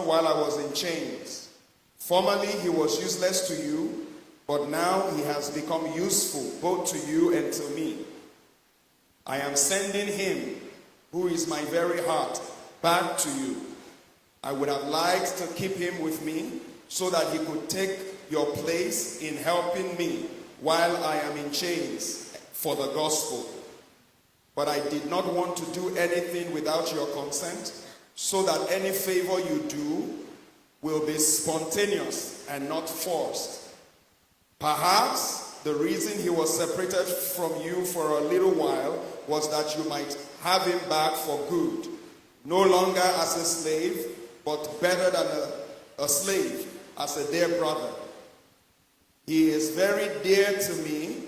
while I was in chains. Formerly he was useless to you, but now he has become useful both to you and to me. I am sending him, who is my very heart, back to you. I would have liked to keep him with me so that he could take your place in helping me while I am in chains for the gospel. But I did not want to do anything without your consent, so that any favor you do will be spontaneous and not forced. Perhaps the reason he was separated from you for a little while was that you might have him back for good, no longer as a slave, but better than a slave, as a dear brother. He is very dear to me,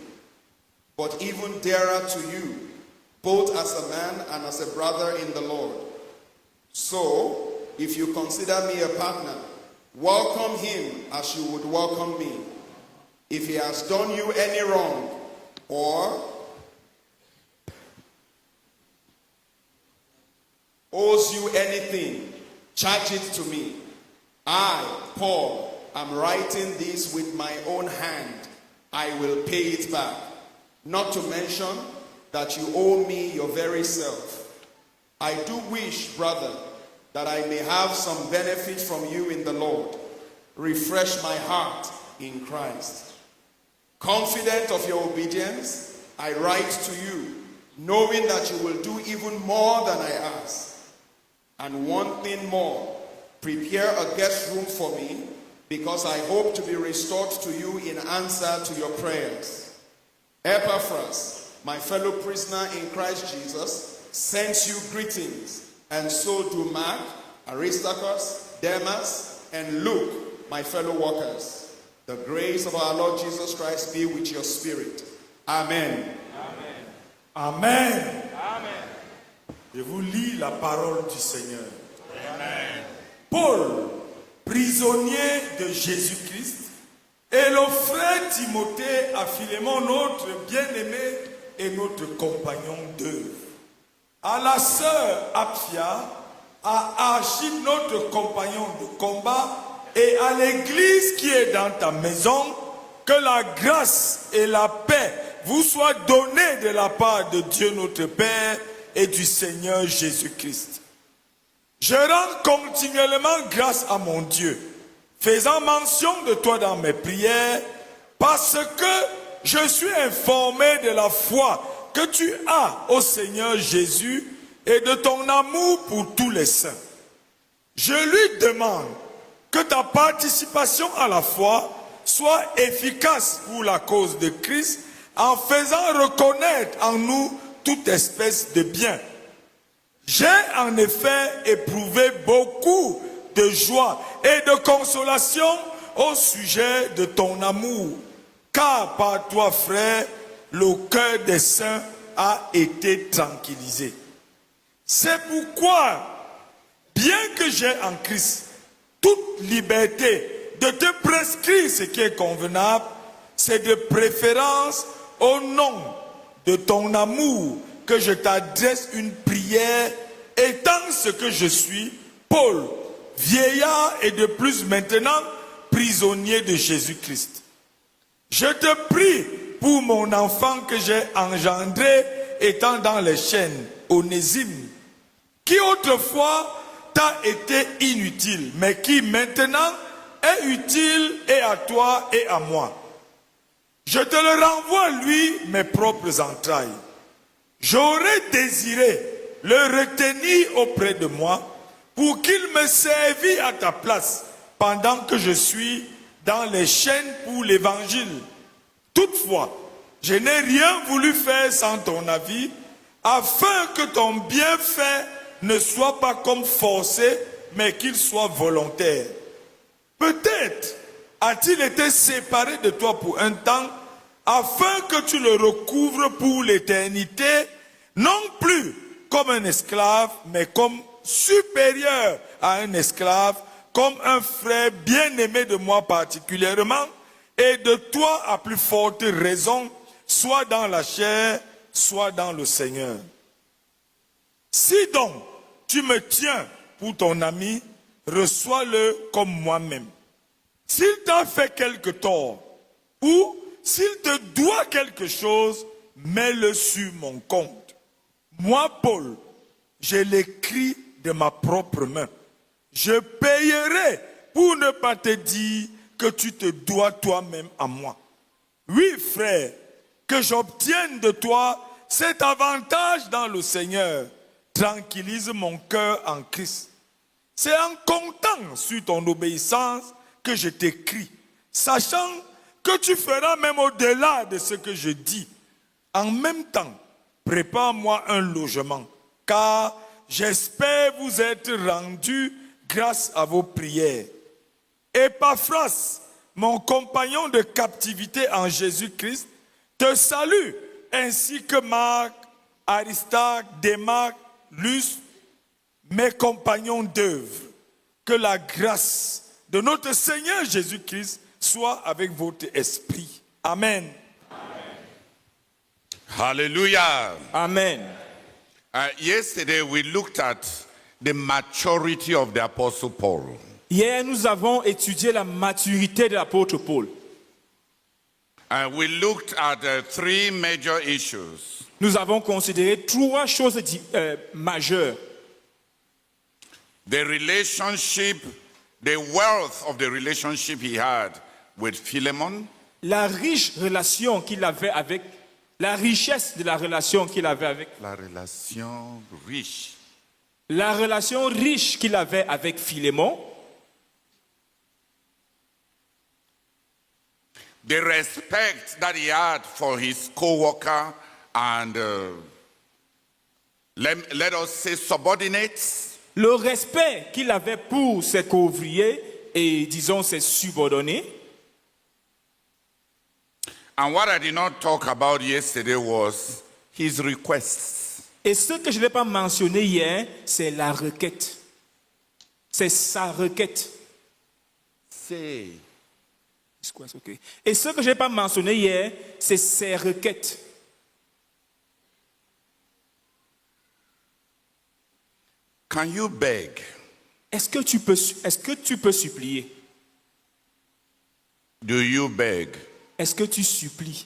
but even dearer to you, both as a man and as a brother in the Lord. So, if you consider me a partner, welcome him as you would welcome me. If he has done you any wrong, or owes you anything, charge it to me. I, Paul, am writing this with my own hand. I will pay it back. Not to mention that you owe me your very self. I do wish, brother, that I may have some benefit from you in the Lord. Refresh my heart in Christ. Confident of your obedience, I write to you, knowing that you will do even more than I ask. And one thing more, prepare a guest room for me, because I hope to be restored to you in answer to your prayers. Epaphras, my fellow prisoner in Christ Jesus, sends you greetings, and so do Mark, Aristarchus, Demas, and Luke, my fellow workers. The grace of our Lord Jesus Christ be with your spirit. Amen. Amen. Amen. Amen. Je vous lis la parole du Seigneur. Amen. Paul, prisonnier de Jésus-Christ, et le frère Timothée à Philémon, notre bien-aimé et notre compagnon d'œuvre. À la sœur Apphia, à Archippe, notre compagnon de combat, et à l'église qui est dans ta maison, que la grâce et la paix vous soient données de la part de Dieu notre Père et du Seigneur Jésus-Christ. Je rends continuellement grâce à mon Dieu, faisant mention de toi dans mes prières, parce que je suis informé de la foi que tu as au Seigneur Jésus et de ton amour pour tous les saints. Je lui demande que ta participation à la foi soit efficace pour la cause de Christ, en faisant reconnaître en nous toute espèce de bien. J'ai en effet éprouvé beaucoup de joie et de consolation au sujet de ton amour, car par toi, frère, le cœur des saints a été tranquillisé. C'est pourquoi, bien que j'ai en Christ toute liberté de te prescrire ce qui est convenable, c'est de préférence au nom de ton amour que je t'adresse une prière, étant ce que je suis, Paul, vieillard et de plus maintenant prisonnier de Jésus-Christ. Je te prie pour mon enfant que j'ai engendré étant dans les chaînes, Onésime, qui autrefois t'a été inutile, mais qui maintenant est utile et à toi et à moi. Je te le renvoie, lui, mes propres entrailles. J'aurais désiré le retenir auprès de moi pour qu'il me servît à ta place pendant que je suis dans les chaînes pour l'évangile. Toutefois, je n'ai rien voulu faire sans ton avis, afin que ton bienfait ne soit pas comme forcé, mais qu'il soit volontaire. Peut-être a-t-il été séparé de toi pour un temps, afin que tu le recouvres pour l'éternité, non plus comme un esclave, mais comme supérieur à un esclave, comme un frère bien-aimé de moi particulièrement, et de toi à plus forte raison, soit dans la chair, soit dans le Seigneur. Si donc tu me tiens pour ton ami, reçois-le comme moi-même. S'il t'a fait quelque tort, ou s'il te doit quelque chose, mets-le sur mon compte. Moi, Paul, je l'écris de ma propre main. Je payerai pour ne pas te dire que tu te dois toi-même à moi. Oui, frère, que j'obtienne de toi cet avantage dans le Seigneur. Tranquillise mon cœur en Christ. C'est en comptant sur ton obéissance que je t'écris, sachant que tu feras même au-delà de ce que je dis. En même temps, prépare-moi un logement, car j'espère vous être rendu grâce à vos prières. Épaphras, mon compagnon de captivité en Jésus-Christ, te salue, ainsi que Marc, Aristarque, Démaque, Luce, mes compagnons d'œuvre. Que la grâce de notre Seigneur Jésus-Christ soit avec votre esprit. Amen. Hallelujah. Amen. Yesterday we looked at the maturity of the Apostle Paul. Hier, nous avons étudié la maturité de l'apôtre Paul. We looked at three major issues. Nous avons considéré trois choses majeures. The relationship, the wealth of the relationship he had with Philemon. La riche relation qu'il avait avec, la richesse de la relation qu'il avait avec, La relation riche. la relation riche qu'il avait avec Philémon, The respect that he had for his co-worker and let us say subordinates. le respect qu'il avait pour ses couvriers et, disons, ses subordonnés. And what I did not talk about yesterday was his requests. Et ce que je n'ai pas mentionné hier, c'est la requête. C'est sa requête. Say, Et ce que je n'ai pas mentionné hier, c'est ses requêtes. can you beg? Est-ce que tu peux supplier? Do you beg? Est-ce que tu supplies?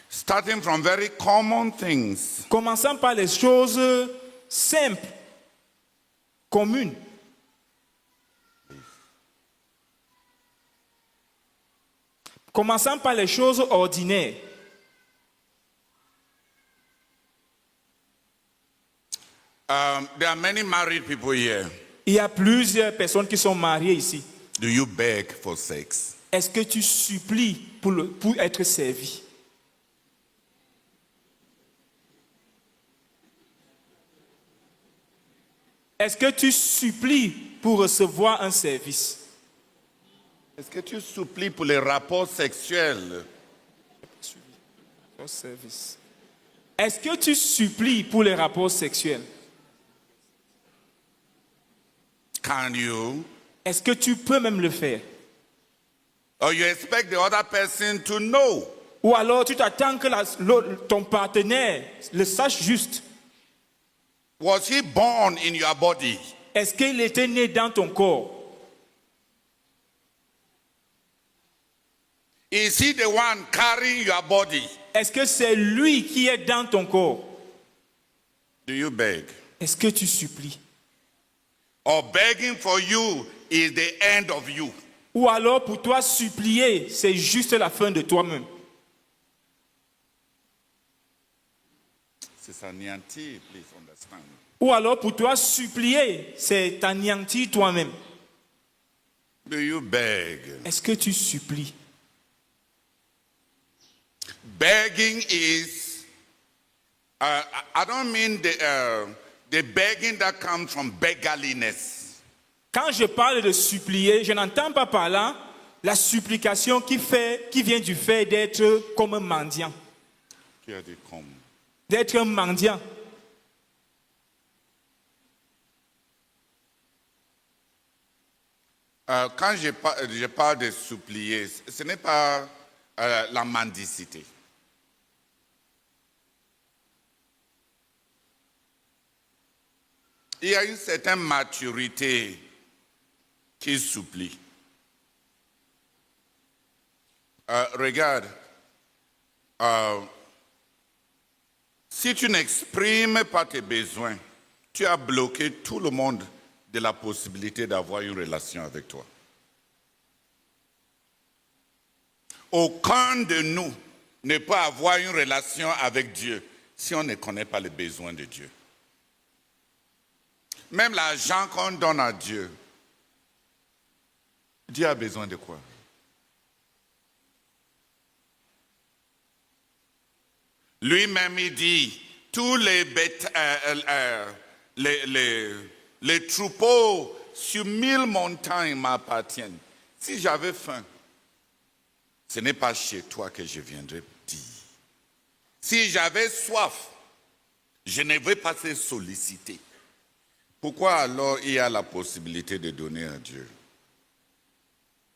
Starting from very common things. Commençons par les choses simples, communes. Commençons par les choses ordinaires. There are many married people here. Il y a plusieurs personnes qui sont mariées ici. Do you beg for sex? Est-ce que tu supplies pour être servi? Est-ce que tu supplies pour recevoir un service? Est-ce que tu supplies pour les rapports sexuels? Est-ce que tu supplies pour les rapports sexuels? Can you? Est-ce que tu peux même le faire? Or you expect the other person to know? Ou alors tu t'attends que ton partenaire le sache juste. Was he born in your body? Est-ce qu'il était né dans ton corps? Is he the one carrying your body? Est-ce que c'est lui qui est dans ton corps? Do you beg? Est-ce que tu supplies? Or begging for you is the end of you? Ou alors pour toi supplier, c'est juste la fin de toi-même. Sister Nyanti, please understand. Ou alors pour toi supplier, c'est t'anéantir toi-même. Do you beg? Est-ce que tu supplies? Begging is, I don't mean the begging that comes from beggarliness. Quand je parle de supplier, je n'entends pas par là la supplication qui vient du fait d'être comme un mendiant. Here they come. D'être un mendiant. Quand je parle de supplier, ce n'est pas la mendicité. il y a une certaine maturité qui supplie. Regarde, si tu n'exprimes pas tes besoins, tu as bloqué tout le monde de la possibilité d'avoir une relation avec toi. Aucun de nous ne peut avoir une relation avec Dieu si on ne connaît pas les besoins de Dieu. Même l'argent qu'on donne à Dieu, Dieu a besoin de quoi? Lui-même, il dit, tous les troupeaux sur 1000 montagnes m'appartiennent. Si j'avais faim, ce n'est pas chez toi que je viendrais dire. Si j'avais soif, je ne vais pas te solliciter. Pourquoi alors il y a la possibilité de donner à Dieu?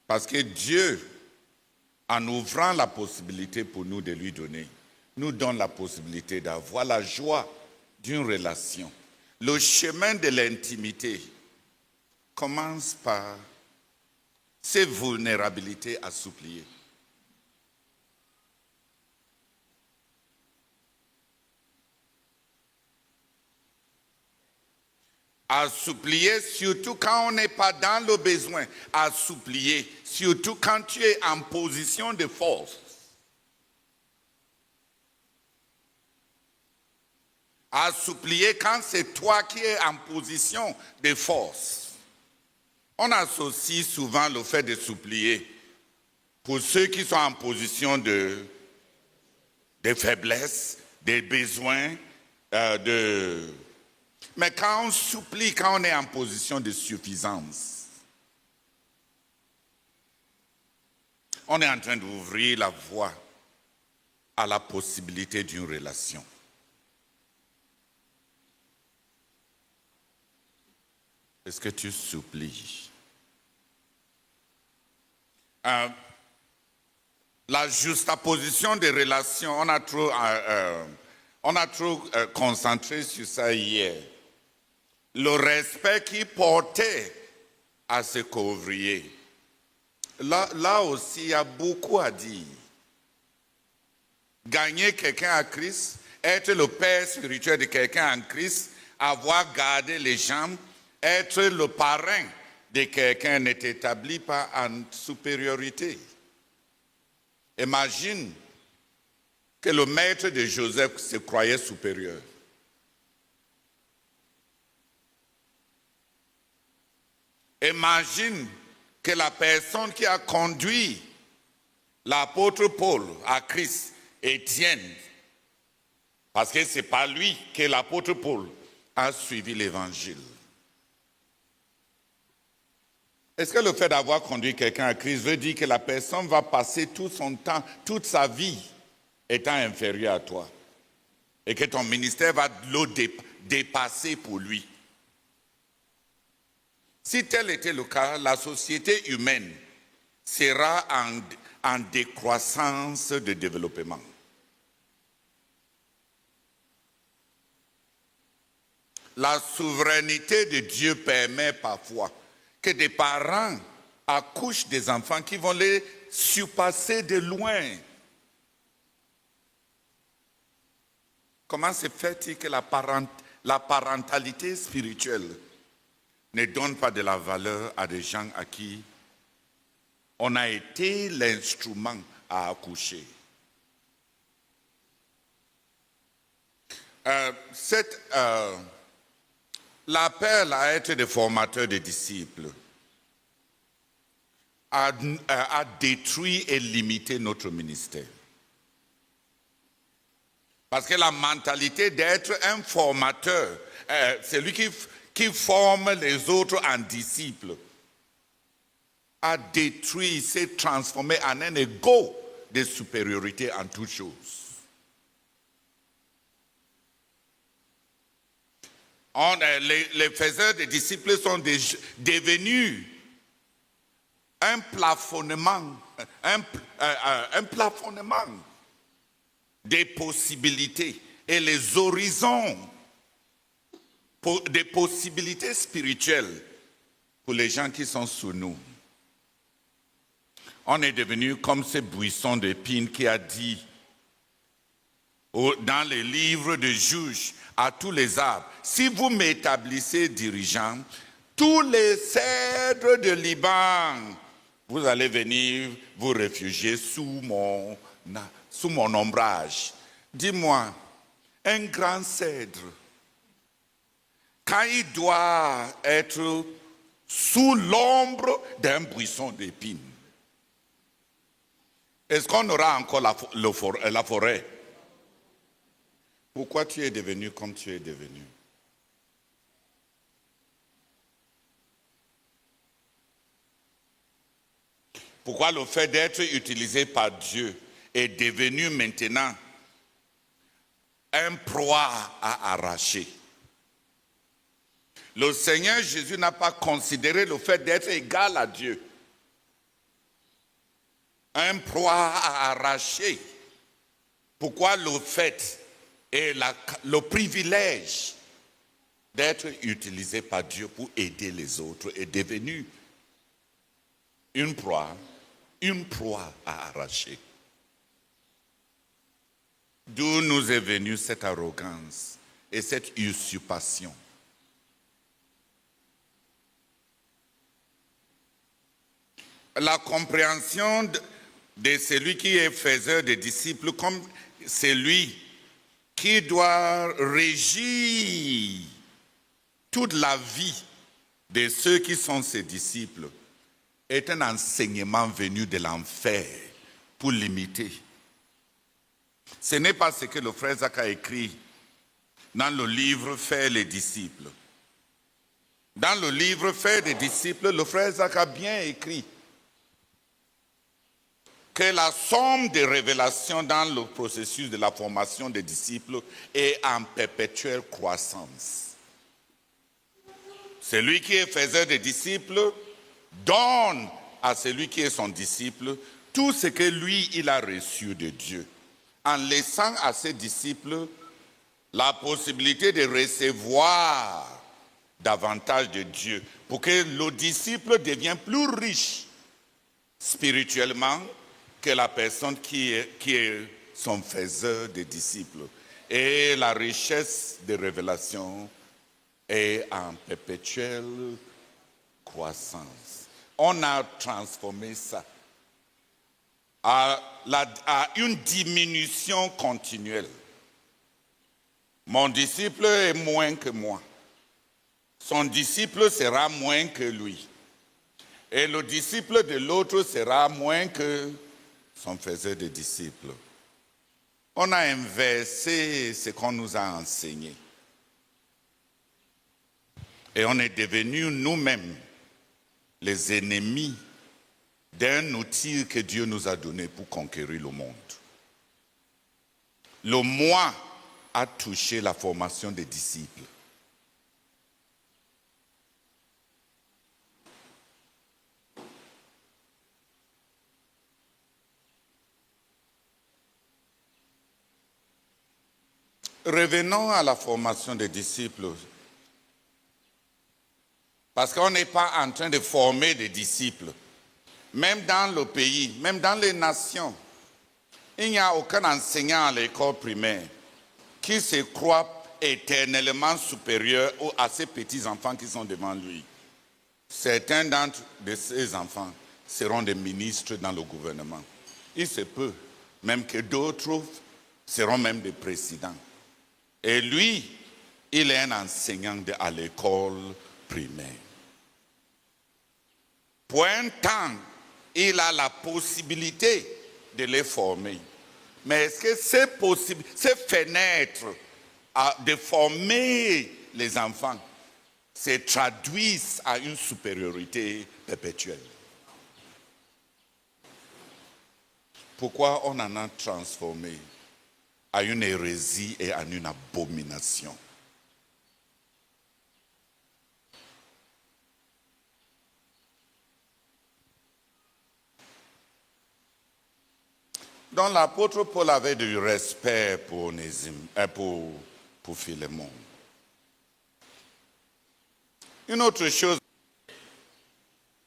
Parce que Dieu, en ouvrant la possibilité pour nous de lui donner, nous donne la possibilité d'avoir la joie d'une relation. Le chemin de l'intimité commence par ces vulnérabilités à supplier. À supplier, surtout quand on n'est pas dans le besoin. À supplier, surtout quand tu es en position de force. À supplier quand c'est toi qui es en position de force. On associe souvent le fait de supplier pour ceux qui sont en position de faiblesse, de besoin, Mais quand on supplie, quand on est en position de suffisance, on est en train d'ouvrir la voie à la possibilité d'une relation. Est-ce que tu supplies? La juxtaposition des relations, on a trop concentré sur ça hier. Le respect qu'il portait à ce qu'ouvrier. Là aussi, il y a beaucoup à dire. Gagner quelqu'un à Christ, être le père spirituel de quelqu'un en Christ, avoir gardé les jambes, être le parrain de quelqu'un n'est établi pas en supériorité. Imagine que le maître de Joseph se croyait supérieur. Imagine que la personne qui a conduit l'apôtre Paul à Christ, Étienne, parce que c'est pas lui que l'apôtre Paul a suivi l'évangile. Est-ce que le fait d'avoir conduit quelqu'un à Christ veut dire que la personne va passer tout son temps, toute sa vie, étant inférieur à toi, et que ton ministère va le dépasser pour lui? Si tel était le cas, la société humaine sera en décroissance de développement. La souveraineté de Dieu permet parfois que des parents accouchent des enfants qui vont les surpasser de loin. Comment se fait-il que la parentalité spirituelle ne donne pas de la valeur à des gens à qui on a été l'instrument à accoucher? L'appel à être des formateurs de disciples a détruit et limité notre ministère. Parce que la mentalité d'être un formateur, celui qui forme les autres en disciples, a détruit, s'est transformé en un ego de supériorité en toutes choses. Les faiseurs de disciples sont devenus un plafonnement des possibilités et les horizons des possibilités spirituelles pour les gens qui sont sous nous. On est devenu comme ce buisson d'épines qui a dit dans les livres de juges à tous les arbres, si vous m'établissez dirigeant, tous les cèdres de Liban, vous allez venir vous réfugier sous mon ombrage. Dis-moi, un grand cèdre, quand il doit être sous l'ombre d'un buisson d'épines, est-ce qu'on aura encore la forêt? Pourquoi tu es devenu comme tu es devenu? Pourquoi le fait d'être utilisé par Dieu est devenu maintenant un proie à arracher? Le Seigneur Jésus n'a pas considéré le fait d'être égal à Dieu un proie à arracher. Pourquoi le fait et le privilège d'être utilisé par Dieu pour aider les autres est devenu une proie à arracher. D'où nous est venue cette arrogance et cette usurpation. La compréhension de celui qui est faiseur des disciples comme celui qui doit régir toute la vie de ceux qui sont ses disciples est un enseignement venu de l'enfer pour l'imiter. Ce n'est pas ce que le frère Zach a écrit dans le livre « Faire les disciples ». Dans le livre « Faire des disciples », le frère Zach a bien écrit que la somme des révélations dans le processus de la formation des disciples est en perpétuelle croissance. Celui qui est faiseur des disciples donne à celui qui est son disciple tout ce que lui, il a reçu de Dieu, en laissant à ses disciples la possibilité de recevoir davantage de Dieu, pour que le disciple devienne plus riche spirituellement que la personne qui est son faiseur de disciples. Et la richesse des révélations est en perpétuelle croissance. On a transformé ça à une diminution continuelle. Mon disciple est moins que moi. Son disciple sera moins que lui. Et le disciple de l'autre sera moins que son faiseur de disciples. On a inversé ce qu'on nous a enseigné. Et on est devenus nous-mêmes les ennemis d'un outil que Dieu nous a donné pour conquérir le monde. Le moi a touché la formation des disciples. Revenons à la formation des disciples. Parce qu'on n'est pas en train de former des disciples. Même dans le pays, même dans les nations, il n'y a aucun enseignant à l'école primaire qui se croit éternellement supérieur à ces petits-enfants qui sont devant lui. Certains d'entre ces enfants seront des ministres dans le gouvernement. Il se peut même que d'autres seront même des présidents. Et lui, il est un enseignant à l'école primaire. Pour un temps, il a la possibilité de les former. Mais est-ce que ces fenêtres de former les enfants se traduisent à une supériorité perpétuelle? Pourquoi on en a transformé à une hérésie et à une abomination? Donc l'apôtre Paul avait du respect pour Philémon. Une autre chose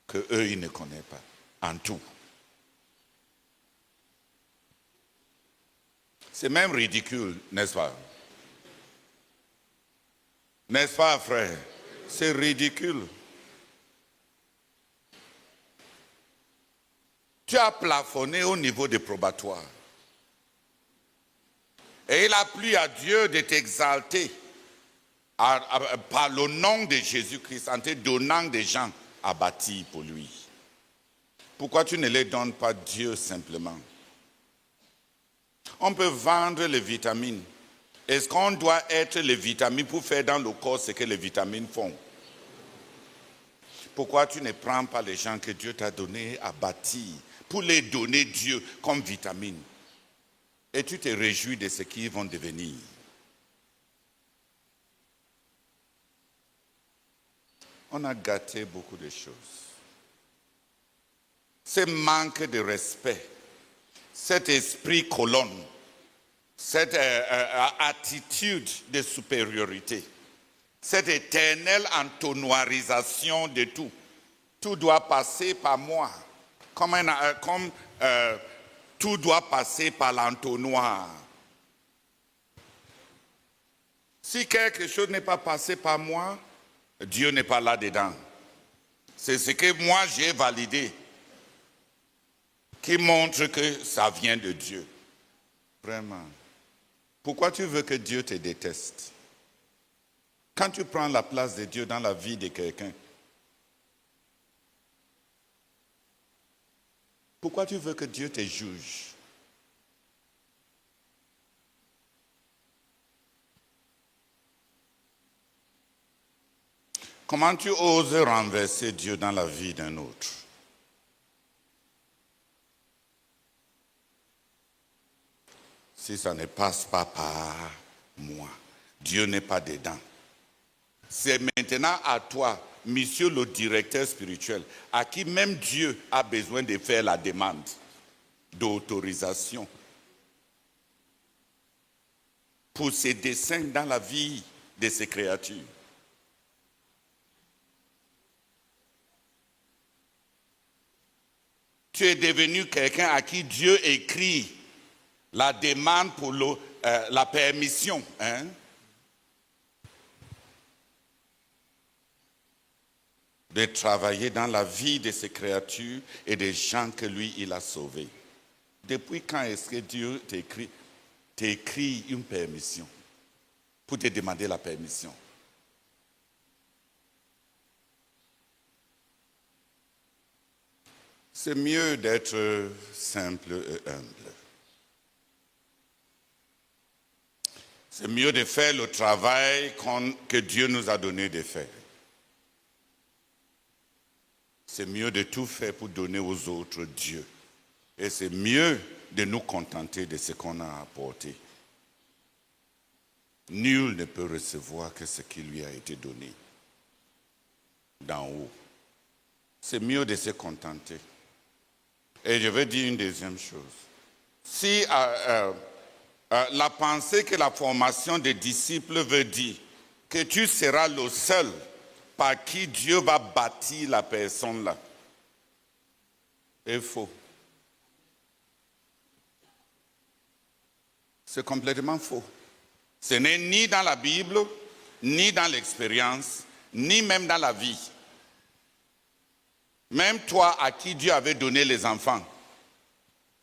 que eux, ils ne connaissent pas en tout. C'est même ridicule, n'est-ce pas? N'est-ce pas, frère? C'est ridicule. Tu as plafonné au niveau des probatoires. Et il a plu à Dieu de t'exalter par le nom de Jésus-Christ en te donnant des gens à bâtir pour lui. Pourquoi tu ne les donnes pas Dieu simplement? On peut vendre les vitamines. Est-ce qu'on doit être les vitamines pour faire dans le corps ce que les vitamines font? Pourquoi tu ne prends pas les gens que Dieu t'a donnés à bâtir pour les donner Dieu comme vitamines? Et tu te réjouis de ce qu'ils vont devenir. On a gâté beaucoup de choses. Ce manque de respect, cet esprit colonne, cette attitude de supériorité, cette éternelle entonnoirisation de tout. Tout doit passer par moi, comme tout doit passer par l'entonnoir. Si quelque chose n'est pas passé par moi, Dieu n'est pas là-dedans. C'est ce que moi j'ai validé, qui montre que ça vient de Dieu. Vraiment. Pourquoi tu veux que Dieu te déteste? Quand tu prends la place de Dieu dans la vie de quelqu'un, pourquoi tu veux que Dieu te juge? Comment tu oses renverser Dieu dans la vie d'un autre? Si ça ne passe pas par moi, Dieu n'est pas dedans. C'est maintenant à toi, monsieur le directeur spirituel, à qui même Dieu a besoin de faire la demande d'autorisation pour ses desseins dans la vie de ses créatures. Tu es devenu quelqu'un à qui Dieu écrit la demande pour la permission. Hein? De travailler dans la vie de ses créatures et des gens que lui, il a sauvés. Depuis quand est-ce que Dieu t'écrit une permission pour te demander la permission? C'est mieux d'être simple et humble. C'est mieux de faire le travail que Dieu nous a donné de faire. C'est mieux de tout faire pour donner aux autres Dieu. Et c'est mieux de nous contenter de ce qu'on a apporté. Nul ne peut recevoir que ce qui lui a été donné d'en haut. C'est mieux de se contenter. Et je vais dire une deuxième chose. Si la pensée que la formation des disciples veut dire que tu seras le seul par qui Dieu va bâtir la personne là, est faux. C'est complètement faux. Ce n'est ni dans la Bible, ni dans l'expérience, ni même dans la vie. Même toi à qui Dieu avait donné les enfants,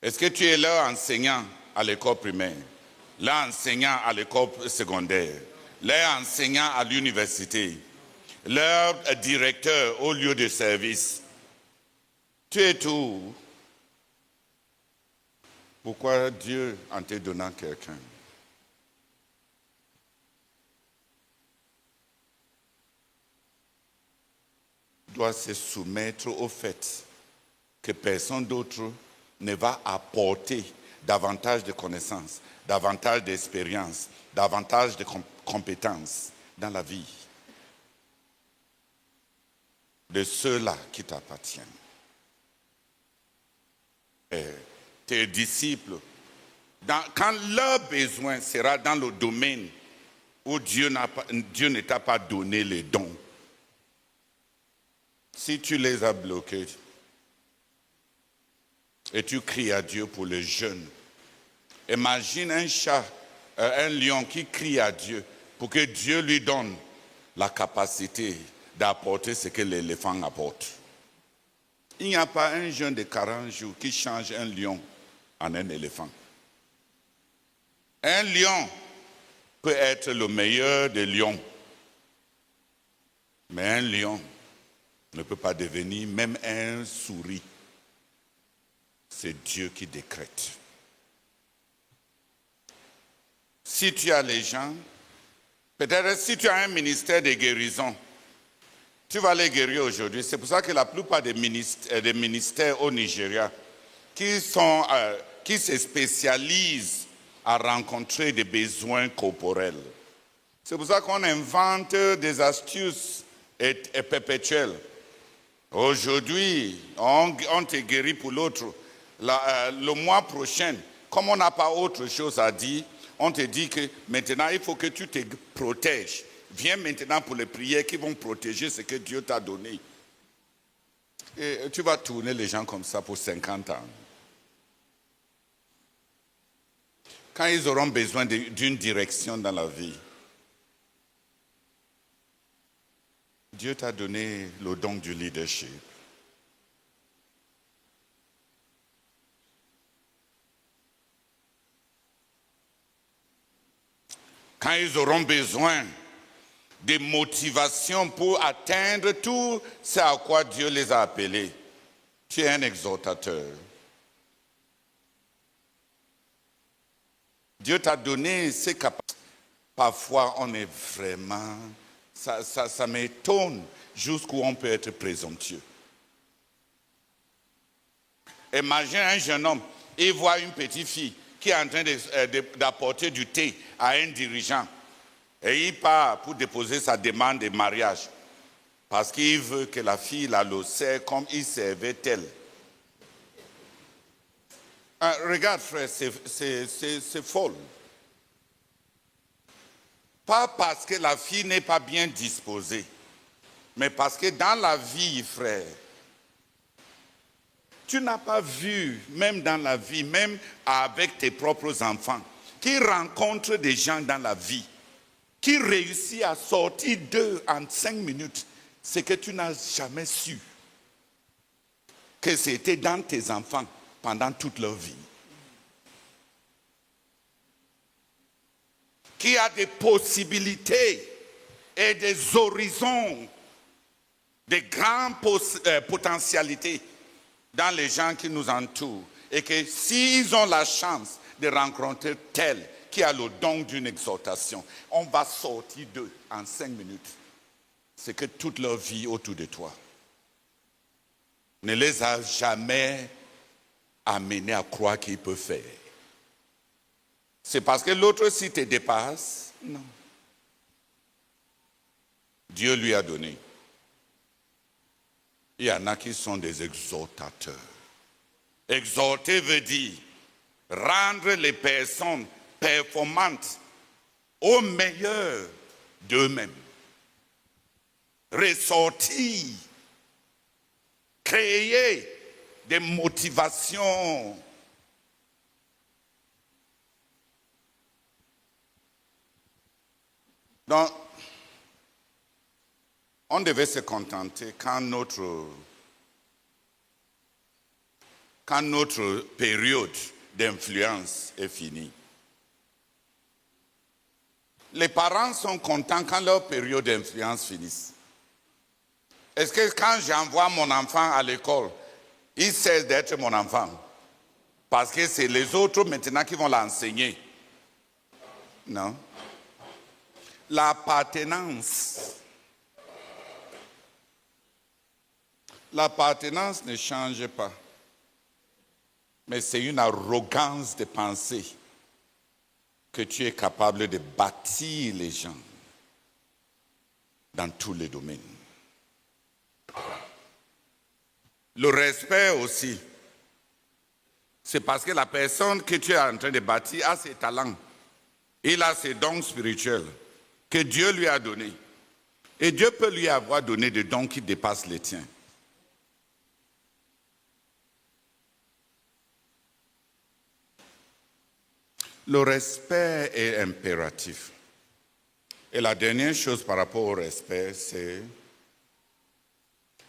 est-ce que tu es leur enseignant à l'école primaire, leur enseignant à l'école secondaire, leur enseignant à l'université, leur directeur au lieu de service? Tu es tout. Pourquoi Dieu, en te donnant quelqu'un, doit se soumettre au fait que personne d'autre ne va apporter davantage de connaissances, davantage d'expérience, davantage de compétences dans la vie de ceux-là qui t'appartiennent. Et tes disciples, quand leur besoin sera dans le domaine où Dieu ne t'a pas donné les dons, Si tu les as bloqués et tu cries à Dieu pour les jeunes, imagine un chat, un lion qui crie à Dieu pour que Dieu lui donne la capacité d'apporter ce que l'éléphant apporte. Il n'y a pas un jeune de 40 jours qui change un lion en un éléphant. Un lion peut être le meilleur des lions, mais un lion ne peut pas devenir même un souris. C'est Dieu qui décrète. Si tu as les gens, peut-être si tu as un ministère de guérison, tu vas les guérir aujourd'hui. C'est pour ça que la plupart des ministères au Nigeria qui se spécialisent à rencontrer des besoins corporels. C'est pour ça qu'on invente des astuces et perpétuelles. Aujourd'hui, on te guérit pour l'autre. Le mois prochain, comme on n'a pas autre chose à dire, on te dit que maintenant il faut que tu te protèges. Viens maintenant pour les prières qui vont protéger ce que Dieu t'a donné. Et tu vas tourner les gens comme ça pour 50 ans. Quand ils auront besoin d'une direction dans la vie, Dieu t'a donné le don du leadership. Quand ils auront besoin de motivation pour atteindre tout ce à quoi Dieu les a appelés, tu es un exhortateur. Dieu t'a donné ces capacités. Parfois, on est vraiment... Ça m'étonne jusqu'où on peut être présomptueux. Imagine un jeune homme, il voit une petite fille qui est en train d'apporter du thé à un dirigeant. Et il part pour déposer sa demande de mariage. Parce qu'il veut que la fille le sert comme il servait elle. Regarde frère, c'est folle. Pas parce que la fille n'est pas bien disposée, mais parce que dans la vie, frère, tu n'as pas vu, même dans la vie, même avec tes propres enfants, qui rencontrent des gens dans la vie, qui réussit à sortir d'eux en 5 minutes, c'est que tu n'as jamais su que c'était dans tes enfants pendant toute leur vie. Qui a des possibilités et des horizons, des grandes potentialités dans les gens qui nous entourent. Et que s'ils ont la chance de rencontrer tel qui a le don d'une exhortation, on va sortir d'eux en 5 minutes. C'est que toute leur vie autour de toi ne les a jamais amenés à croire qu'ils peuvent faire. C'est parce que l'autre s'il te dépasse? Non. Dieu lui a donné. Il y en a qui sont des exhortateurs. Exhorter veut dire rendre les personnes performantes au meilleur d'eux-mêmes. Ressortir, créer des motivations. Donc, on devait se contenter quand notre période d'influence est finie. Les parents sont contents quand leur période d'influence finisse. Est-ce que quand j'envoie mon enfant à l'école, il cesse d'être mon enfant? Parce que c'est les autres maintenant qui vont l'enseigner. Non. L'appartenance ne change pas. Mais c'est une arrogance de penser que tu es capable de bâtir les gens dans tous les domaines. Le respect aussi, c'est parce que la personne que tu es en train de bâtir a ses talents, il a ses dons spirituels que Dieu lui a donnés. Et Dieu peut lui avoir donné des dons qui dépassent les tiens. Le respect est impératif. Et la dernière chose par rapport au respect, c'est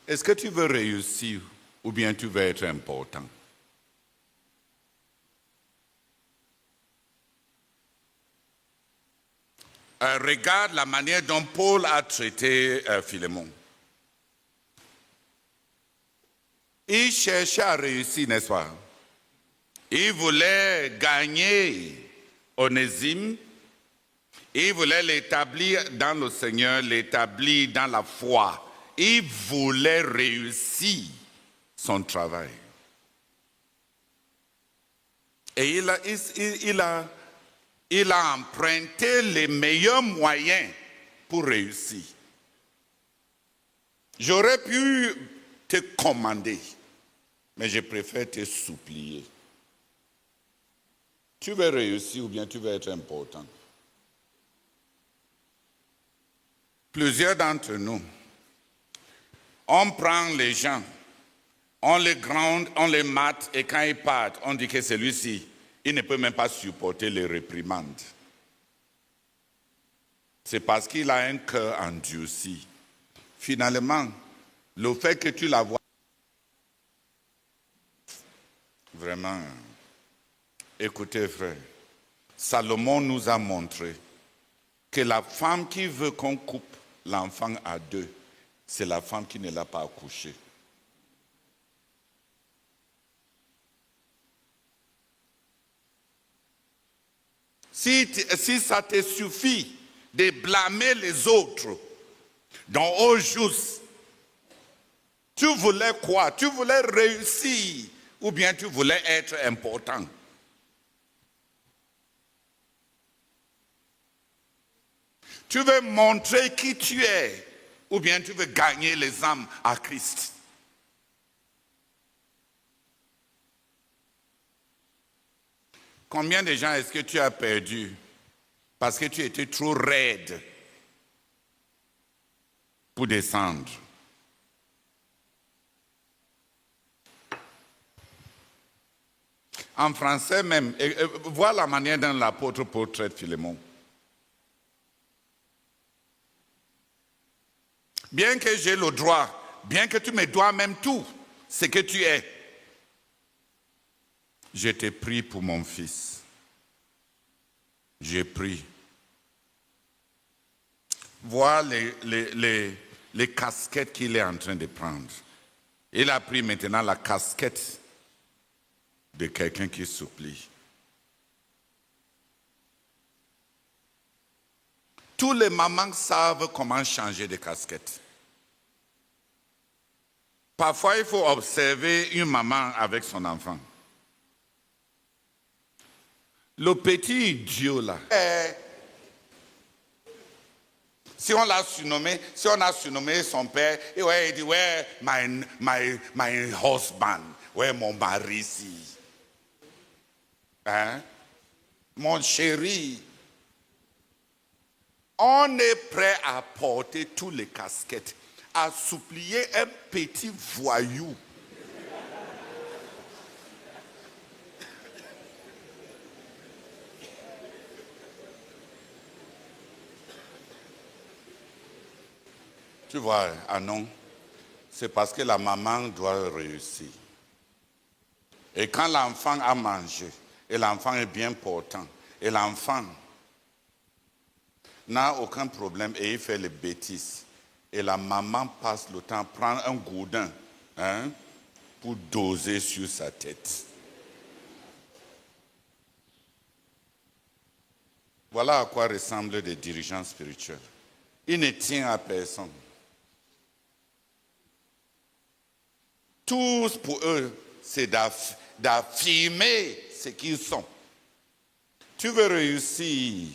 est-ce que tu veux réussir ou bien tu veux être important? Regarde la manière dont Paul a traité Philémon. Il cherchait à réussir, n'est-ce pas? Il voulait gagner Onésime. Il voulait l'établir dans le Seigneur, l'établir dans la foi. Il voulait réussir son travail. Et il a emprunté les meilleurs moyens pour réussir. J'aurais pu te commander, mais je préfère te supplier. Tu veux réussir ou bien tu veux être important? Plusieurs d'entre nous, on prend les gens, on les gronde, on les mate, et quand ils partent, on dit que celui-ci, il ne peut même pas supporter les réprimandes. C'est parce qu'il a un cœur endurci. Finalement, le fait que tu la vois, vraiment, écoutez frère, Salomon nous a montré que la femme qui veut qu'on coupe l'enfant à deux, c'est la femme qui ne l'a pas accouché. Si ça te suffit de blâmer les autres, donc au juste, tu voulais quoi? Tu voulais réussir ou bien tu voulais être important? Tu veux montrer qui tu es ou bien tu veux gagner les âmes à Christ? Combien de gens est-ce que tu as perdu parce que tu étais trop raide pour descendre? En français même, vois la manière dont l'apôtre Paul traite Philémon. Bien que j'ai le droit, bien que tu me dois même tout ce que tu es, je t'ai pris pour mon fils. J'ai pris. Vois les casquettes qu'il est en train de prendre. Il a pris maintenant la casquette de quelqu'un qui supplie. Tous les mamans savent comment changer de casquette. Parfois, il faut observer une maman avec son enfant. Le petit idiot là, si on a surnommé son père, il dit, ouais, my husband, ouais, mon mari ici. Hein? Mon chéri. On est prêt à porter tous les casquettes, à supplier un petit voyou. Tu vois, ah non, c'est parce que la maman doit réussir. Et quand l'enfant a mangé, et l'enfant est bien portant, et l'enfant n'a aucun problème et il fait les bêtises, et la maman passe le temps, prend un gourdin pour doser sur sa tête. Voilà à quoi ressemblent les dirigeants spirituels. Ils ne tiennent à personne. Tous pour eux, c'est d'affirmer ce qu'ils sont. Tu veux réussir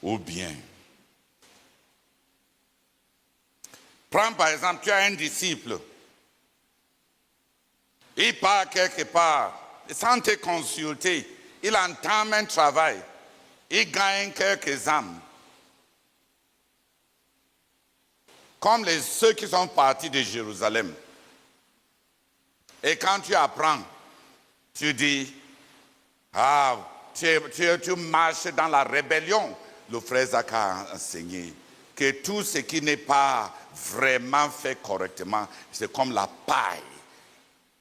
ou bien. Prends par exemple, tu as un disciple. Il part quelque part, sans te consulter. Il entame un travail. Il gagne quelques âmes. Comme ceux qui sont partis de Jérusalem. Et quand tu apprends, tu dis, Ah, tu marches dans la rébellion. Le frère Zach a enseigné que tout ce qui n'est pas vraiment fait correctement, c'est comme la paille.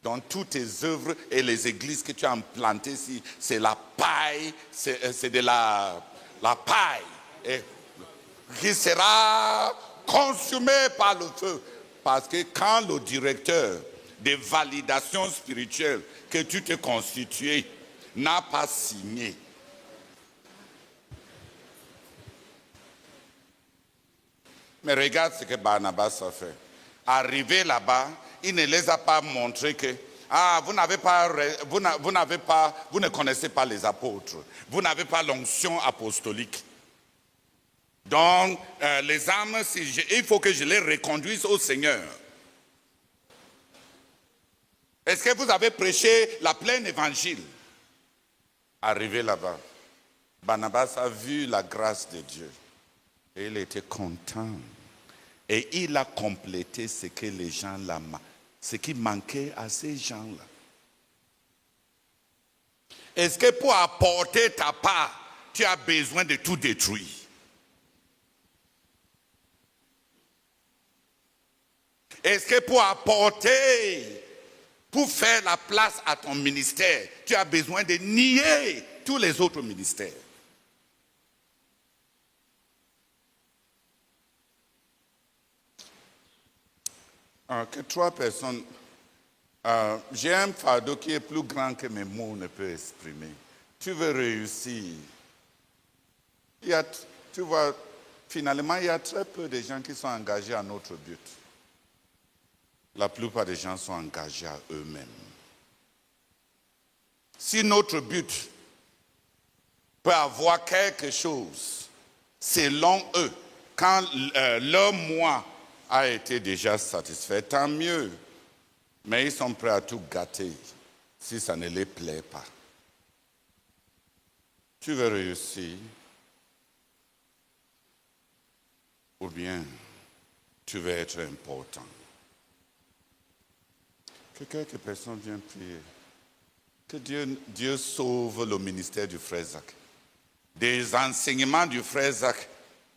Dans toutes tes œuvres et les églises que tu as implantées ici, c'est la paille, c'est de la paille et qui sera consumée par le feu. Parce que quand le directeur de validation spirituelle que tu t'es constitué n'a pas signé, mais regarde ce que Barnabas a fait. Arrivé là-bas, il ne les a pas montré que vous ne connaissez pas les apôtres, vous n'avez pas l'onction apostolique. Donc, les âmes, il faut que je les reconduise au Seigneur. Est-ce que vous avez prêché la pleine évangile? Arrivé là-bas, Barnabas a vu la grâce de Dieu. Et il était content. Et il a complété ce que les gens ce qui manquait à ces gens-là. Est-ce que pour apporter ta part, tu as besoin de tout détruire? Est-ce que pour apporter, pour faire la place à ton ministère, tu as besoin de nier tous les autres ministères? Que 3 personnes, j'ai un fardeau qui est plus grand que mes mots ne peuvent exprimer. Tu veux réussir. Tu vois, finalement, il y a très peu de gens qui sont engagés à notre but. La plupart des gens sont engagés à eux-mêmes. Si notre but peut avoir quelque chose, selon eux, quand leur moi a été déjà satisfait, tant mieux. Mais ils sont prêts à tout gâter si ça ne les plaît pas. Tu veux réussir ou bien tu veux être important. Que quelques personnes viennent prier. Que Dieu sauve le ministère du frère Zach. Des enseignements du frère Zach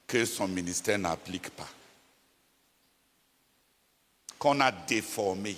que son ministère n'applique pas. Qu'on a déformé.